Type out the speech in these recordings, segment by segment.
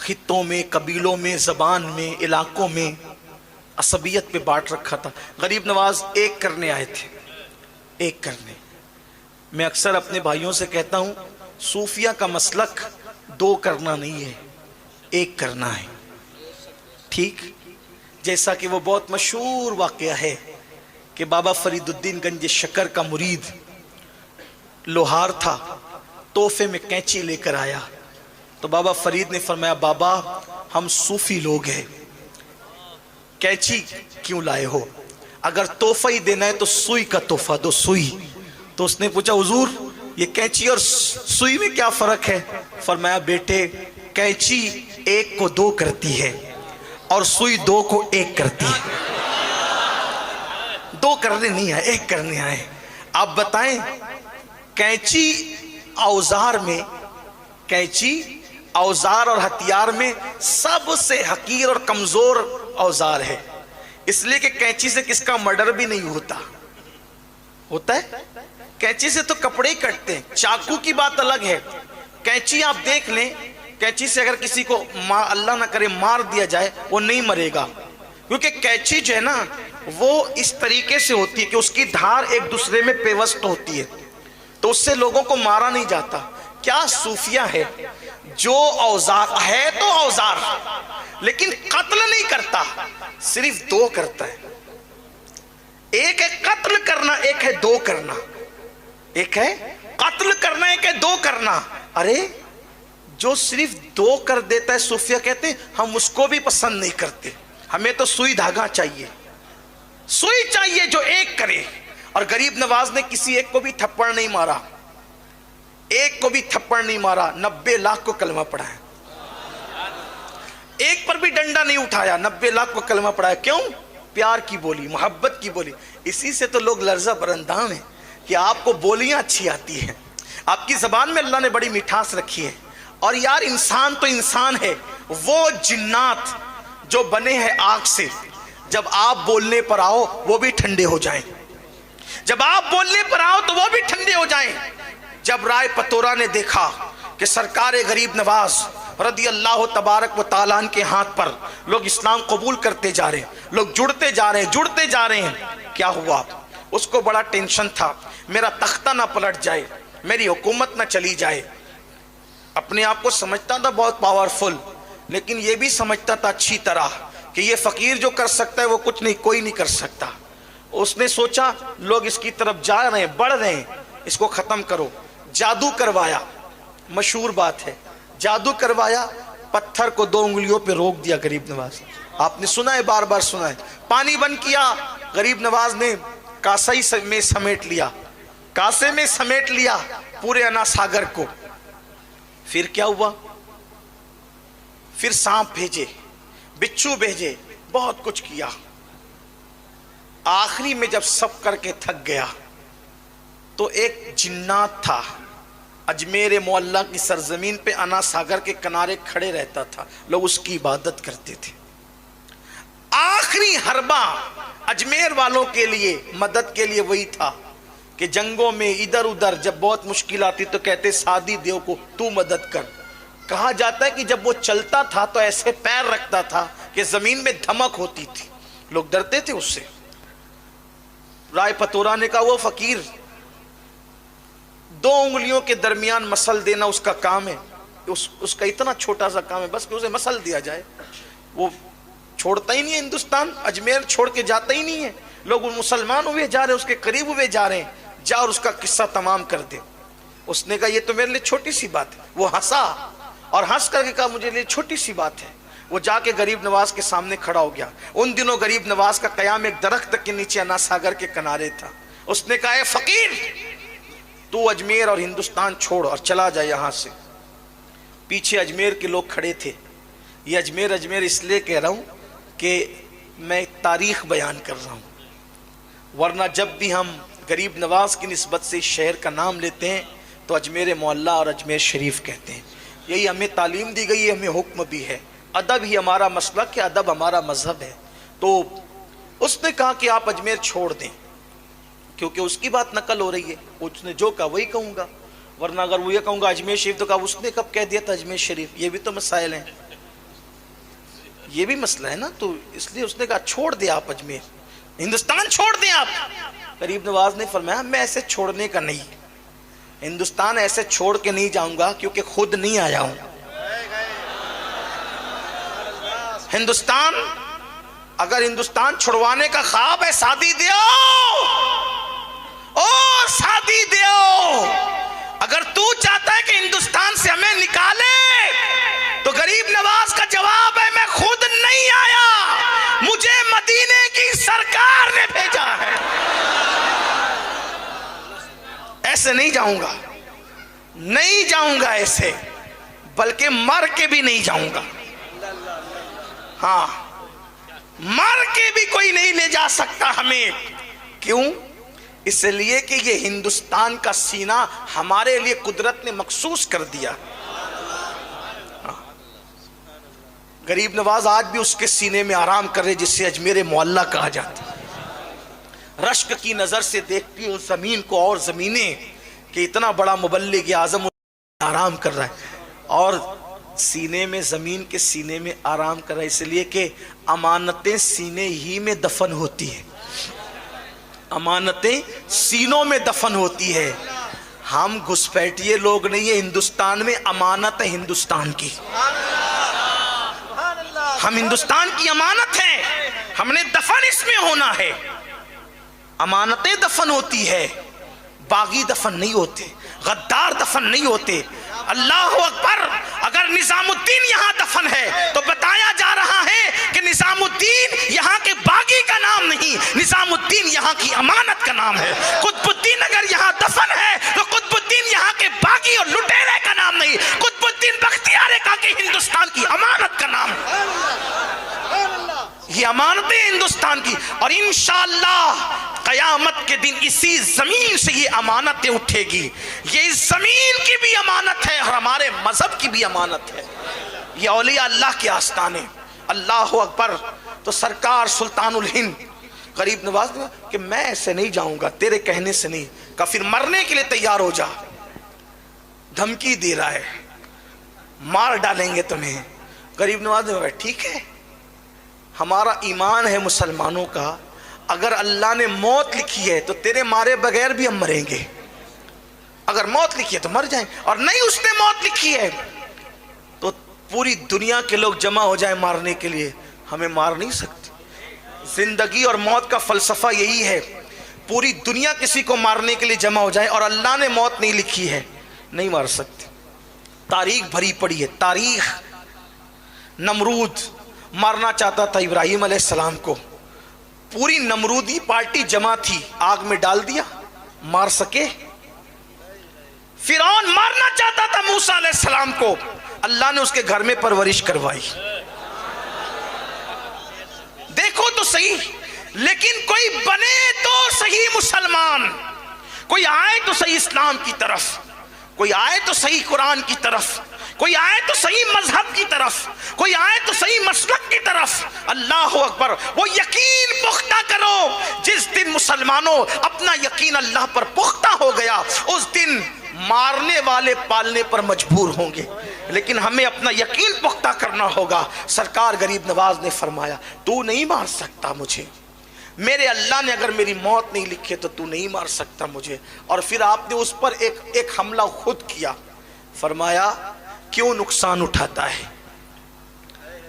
خطوں میں، قبیلوں میں، زبان میں، علاقوں میں عصبیت پہ بانٹ رکھا تھا۔ غریب نواز ایک کرنے آئے تھے، ایک کرنے۔ میں اکثر اپنے بھائیوں سے کہتا ہوں صوفیہ کا مسلک دو کرنا نہیں ہے، ایک کرنا ہے، ٹھیک؟ جیسا کہ وہ بہت مشہور واقعہ ہے کہ بابا فرید الدین گنج شکر کا مرید لوہار تھا، تحفے میں کینچی لے کر آیا تو بابا فرید نے فرمایا بابا ہم صوفی لوگ ہیں، کینچی کیوں لائے ہو؟ اگر تحفہ ہی دینا ہے تو سوئی کا تحفہ دو، سوئی۔ تو اس نے پوچھا حضور یہ کینچی اور سوئی میں کیا فرق ہے؟ فرمایا بیٹے کینچی ایک کو دو کرتی ہے اور سوئی دو کو ایک کرتی ہے۔ دو کرنے نہیں آئے، ایک کرنے آئے۔ آپ بتائیں کینچی اوزار میں، کینچی اوزار اور ہتھیار میں سب سے حقیر اور کمزور اوزار ہے، اس لیے کہ کینچی سے کس کا مرڈر بھی نہیں ہوتا، ہوتا ہے؟ کینچی سے تو کپڑے ہی کٹتے ہیں، چاقو کی بات الگ ہے۔ کینچی آپ دیکھ لیں، کینچی سے اگر کسی کو اللہ نہ کرے مار دیا جائے وہ نہیں مرے گا، کیونکہ کینچی جو ہے نا وہ اس طریقے سے ہوتی ہے کہ اس کی دھار ایک دوسرے میں پیوست ہوتی ہے، تو اس سے لوگوں کو مارا نہیں جاتا۔ کیا صوفیہ ہے جو اوزار ہے تو اوزار لیکن قتل نہیں کرتا، صرف دو کرتا ہے۔ ایک ہے قتل کرنا، ایک ہے دو کرنا، ایک ہے قتل کرنا، ایک ہے دو کرنا۔ ارے جو صرف دو کر دیتا ہے صوفیہ کہتے ہیں ہم اس کو بھی پسند نہیں کرتے، ہمیں تو سوئی دھاگا چاہیے، سوئی چاہیے جو ایک کرے۔ اور غریب نواز نے کسی ایک کو بھی تھپڑ نہیں مارا، ایک کو بھی تھپڑ نہیں مارا، 90 لاکھ کو کلمہ پڑھایا، ایک پر بھی ڈنڈا نہیں اٹھایا، 90 لاکھ کو کلمہ پڑھایا۔ کیوں؟ پیار کی بولی، محبت کی بولی۔ اسی سے تو لوگ لرزہ برندان ہیں کہ آپ کو بولیاں اچھی آتی ہیں، آپ کی زبان میں اللہ نے بڑی مٹھاس رکھی ہے۔ اور یار انسان تو انسان ہے، وہ جنات جو بنے ہیں آگ سے جب آپ بولنے پر آؤ وہ بھی ٹھنڈے ہو جائیں، جب آپ بولنے پر آؤ تو وہ بھی ٹھنڈے ہو جائیں۔ جب رائے پتورا نے دیکھا کہ سرکار غریب نواز رضی اللہ تبارک و تعالیٰ عنہ کے ہاتھ پر لوگ اسلام قبول کرتے جا رہے ہیں، لوگ جڑتے جا رہے ہیں، جڑتے جا رہے ہیں، کیا ہوا؟ اس کو بڑا ٹینشن تھا میرا تختہ نہ پلٹ جائے، میری حکومت نہ چلی جائے۔ اپنے آپ کو سمجھتا تھا بہت پاورفل، لیکن یہ بھی سمجھتا تھا اچھی طرح کہ یہ فقیر جو کر سکتا ہے وہ کچھ نہیں، کوئی نہیں کر سکتا۔ اس نے سوچا لوگ اس کی طرف جا رہے ہیں، بڑھ رہے ہیں، اس کو ختم کرو۔ جادو کروایا، مشہور بات ہے، جادو کروایا، پتھر کو 2 انگلیوں پہ روک دیا غریب نواز۔ آپ نے سنا ہے، بار بار سنا ہے۔ پانی بند کیا، غریب نواز نے کاسائی میں سمیٹ لیا، کاسے میں سمیٹ لیا پورے انا ساگر کو۔ پھر کیا ہوا؟ پھر سانپ بھیجے، بچھو بھیجے، بہت کچھ کیا۔ آخری میں جب سب کر کے تھک گیا تو ایک جنات تھا، اجمیر معلیٰ کی سرزمین پہ انا ساگر کے کنارے کھڑے رہتا تھا، لوگ اس کی عبادت کرتے تھے۔ آخری حربہ اجمیر والوں کے لیے، مدد کے لیے وہی تھا کہ جنگوں میں ادھر ادھر جب بہت مشکل آتی تو کہتے سادی دیو کو تو مدد کر۔ کہا جاتا ہے کہ جب وہ چلتا تھا تو ایسے پیر رکھتا تھا کہ زمین میں دھمک ہوتی تھی، لوگ ڈرتے تھے اس سے۔ رائے پتورا نے کہا وہ فقیر 2 انگلیوں کے درمیان مسل دینا اس کا کام ہے، اس کا اتنا چھوٹا سا کام ہے بس کہ اسے مسل دیا جائے۔ وہ چھوڑتا ہی نہیں ہے ہندوستان، اجمیر چھوڑ کے جاتا ہی نہیں ہے، لوگ مسلمان ہوئے جا رہے ہیں، اس کے قریب ہوئے جا رہے ہیں، جا اور اس کا قصہ تمام کر دے۔ اس نے کہا یہ تو میرے لیے چھوٹی سی بات ہے۔ وہ ہنسا اور ہنس کر کے کہا مجھے لیے چھوٹی سی بات ہے۔ وہ جا کے غریب نواز کے سامنے کھڑا ہو گیا۔ ان دنوں غریب نواز کا قیام ایک درخت کے نیچے انا ساگر کے کنارے تھا۔ اس نے کہا اے فقیر تو اجمیر اور ہندوستان چھوڑ اور چلا جا یہاں سے۔ پیچھے اجمیر کے لوگ کھڑے تھے۔ یہ اجمیر اجمیر اس لیے کہہ رہا ہوں کہ میں تاریخ بیان کر رہا ہوں، ورنہ جب بھی ہم غریب نواز کی نسبت سے شہر کا نام لیتے ہیں تو اجمیر معلیٰ اور اجمیر شریف کہتے ہیں۔ یہی ہمیں تعلیم دی گئی ہے، ہمیں حکم بھی ہے، ادب ہی ہمارا مسلک ہے، ادب ہمارا مذہب ہے۔ تو اس نے کہا کہ آپ اجمیر چھوڑ دیں، کیونکہ اس کی بات نقل ہو رہی ہے، اس نے جو کہا وہی کہوں گا، ورنہ اگر وہ یہ کہوں گا اجمیر شریف تو کہا اس نے کب کہہ دیا تھا اجمیر شریف؟ یہ بھی تو مسائل ہیں۔ یہ بھی مسئلہ ہے نا، تو اس لیے اس نے کہا چھوڑ دیں آپ اجمیر، ہندوستان چھوڑ دیں آپ۔ غریب نواز نے فرمایا میں ایسے چھوڑنے کا نہیں، ہندوستان ایسے چھوڑ کے نہیں جاؤں گا کیونکہ خود نہیں آیا ہوں۔ ہندوستان، اگر ہندوستان چھڑوانے کا خواب ہے، سادی دیو، او سادی دیو، اگر تو چاہتا ہے کہ ہندوستان سے ہمیں نکالے تو غریب نواز کا جواب ہے میں خود نہیں آیا، مجھے مدینے کی سرکار نے بھیجا ہے۔ ایسے نہیں جاؤں گا، نہیں جاؤں گا ایسے، بلکہ مر کے بھی نہیں جاؤں گا۔ ہاں، مر کے بھی کوئی نہیں لے جا سکتا ہمیں۔ کیوں؟ اس لیے کہ یہ ہندوستان کا سینہ ہمارے لیے قدرت نے مخصوص کر دیا۔ غریب نواز آج بھی اس کے سینے میں آرام کر رہے جسے اجمیر معلیٰ کہا جاتا ہے۔ رشک کی نظر سے دیکھتی ہے اس زمین کو اور زمینیں کہ اتنا بڑا مبلغ اعظم آرام کر رہا ہے، اور سینے میں، زمین کے سینے میں آرام کر رہا ہے، اس لیے کہ امانتیں سینے ہی میں دفن ہوتی ہیں، امانتیں سینوں میں دفن ہوتی ہے۔ ہم گھسپیٹیے لوگ نہیں ہیں، ہندوستان میں امانت ہے ہندوستان کی، ہم ہندوستان کی امانت ہیں، ہم نے دفن اس میں ہونا ہے۔ امانتیں دفن ہوتی ہے، باغی دفن نہیں ہوتے، غدار دفن نہیں ہوتے۔ اللہ اکبر، اگر نظام الدین یہاں دفن ہے تو بتایا جا رہا ہے کہ نظام الدین یہاں کے باغی کا نام نہیں، نظام الدین یہاں کی امانت کا نام ہے۔ قطب الدین اگر یہاں دفن ہے تو قطب الدین یہاں کے باغی اور لٹیرے کا نام نہیں، قطب الدین بختیار کاکی ہندوستان کی امانت کا نام ہے۔ یہ امانتیں ہندوستان کی، اور انشاءاللہ قیامت کے دن اسی زمین سے یہ امانتیں اٹھے گی۔ یہ اس زمین کی بھی امانت ہے اور ہمارے مذہب کی بھی امانت ہے۔ یہ اولیاء اللہ کے آستانے۔ اللہ اکبر۔ تو سرکار سلطان الہند غریب نواز نے کہا کہ میں ایسے نہیں جاؤں گا، تیرے کہنے سے نہیں، کہا پھر مرنے کے لیے تیار ہو جا، دھمکی دے رہا ہے، مار ڈالیں گے تمہیں۔ غریب نواز نے کہا ٹھیک ہے، ہمارا ایمان ہے مسلمانوں کا، اگر اللہ نے موت لکھی ہے تو تیرے مارے بغیر بھی ہم مریں گے، اگر موت لکھی ہے تو مر جائیں، اور نہیں اس نے موت لکھی ہے تو پوری دنیا کے لوگ جمع ہو جائیں مارنے کے لیے، ہمیں مار نہیں سکتے۔ زندگی اور موت کا فلسفہ یہی ہے، پوری دنیا کسی کو مارنے کے لیے جمع ہو جائے اور اللہ نے موت نہیں لکھی ہے، نہیں مار سکتے۔ تاریخ بھری پڑی ہے، تاریخ۔ نمرود مارنا چاہتا تھا ابراہیم علیہ السلام کو، پوری نمرودی پارٹی جمع تھی، آگ میں ڈال دیا، مار سکے؟ فرعون مارنا چاہتا تھا موسیٰ علیہ السلام کو، اللہ نے اس کے گھر میں پرورش کروائی۔ دیکھو تو صحیح، لیکن کوئی بنے تو صحیح مسلمان، کوئی آئے تو صحیح اسلام کی طرف، کوئی آئے تو صحیح قرآن کی طرف، کوئی آئے تو صحیح مذہب کی طرف، کوئی آئے تو صحیح مسلک کی طرف۔ اللہ اکبر۔ وہ یقین پختہ کرو، جس دن مسلمانوں اپنا یقین اللہ پر پختہ ہو گیا، اس دن مارنے والے پالنے پر مجبور ہوں گے، لیکن ہمیں اپنا یقین پختہ کرنا ہوگا۔ سرکار غریب نواز نے فرمایا تو نہیں مار سکتا مجھے، میرے اللہ نے اگر میری موت نہیں لکھی تو تو نہیں مار سکتا مجھے۔ اور پھر آپ نے اس پر ایک حملہ خود کیا، فرمایا کیوں نقصان اٹھاتا ہے،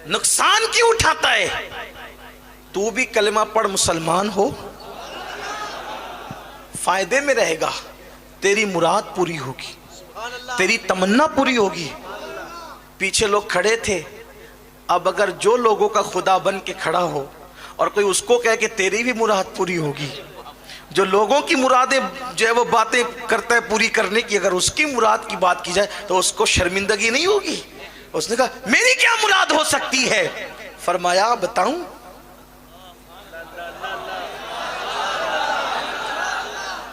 نقصان کیوں اٹھاتا ہے؟ تو بھی کلمہ پڑھ مسلمان ہو، فائدے میں رہے گا، تیری مراد پوری ہوگی، تیری تمنا پوری ہوگی۔ پیچھے لوگ کھڑے تھے، اب اگر جو لوگوں کا خدا بن کے کھڑا ہو اور کوئی اس کو کہے کہ تیری بھی مراد پوری ہوگی، جو لوگوں کی مرادیں جو ہے وہ باتیں کرتا ہے پوری کرنے کی، اگر اس کی مراد کی بات کی جائے تو اس کو شرمندگی نہیں ہوگی؟ اس نے کہا میری کیا مراد ہو سکتی ہے؟ فرمایا بتاؤں؟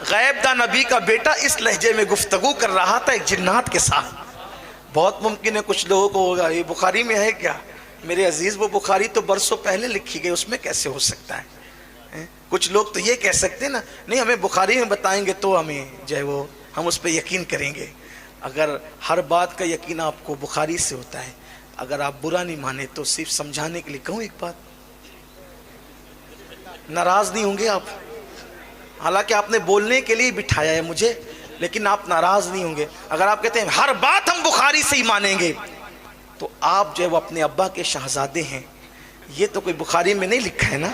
غیب دا نبی کا بیٹا اس لہجے میں گفتگو کر رہا تھا ایک جنات کے ساتھ۔ بہت ممکن ہے کچھ لوگوں کو ہوگا یہ بخاری میں ہے کیا؟ میرے عزیز وہ بخاری تو برسوں پہلے لکھی گئی، اس میں کیسے ہو سکتا ہے؟ کچھ لوگ تو یہ کہہ سکتے ہیں نا نہیں ہمیں بخاری میں بتائیں گے تو ہمیں جو ہے وہ ہم اس پہ یقین کریں گے۔ اگر ہر بات کا یقین آپ کو بخاری سے ہوتا ہے، اگر آپ برا نہیں مانے تو صرف سمجھانے کے لیے کہوں ایک بات، ناراض نہیں ہوں گے آپ؟ حالانکہ آپ نے بولنے کے لیے بٹھایا ہے مجھے، لیکن آپ ناراض نہیں ہوں گے اگر آپ کہتے ہیں ہر بات ہم بخاری سے ہی مانیں گے؟ تو آپ جو ہے وہ اپنے ابا کے شہزادے ہیں، یہ تو کوئی بخاری میں نہیں لکھا ہے نا.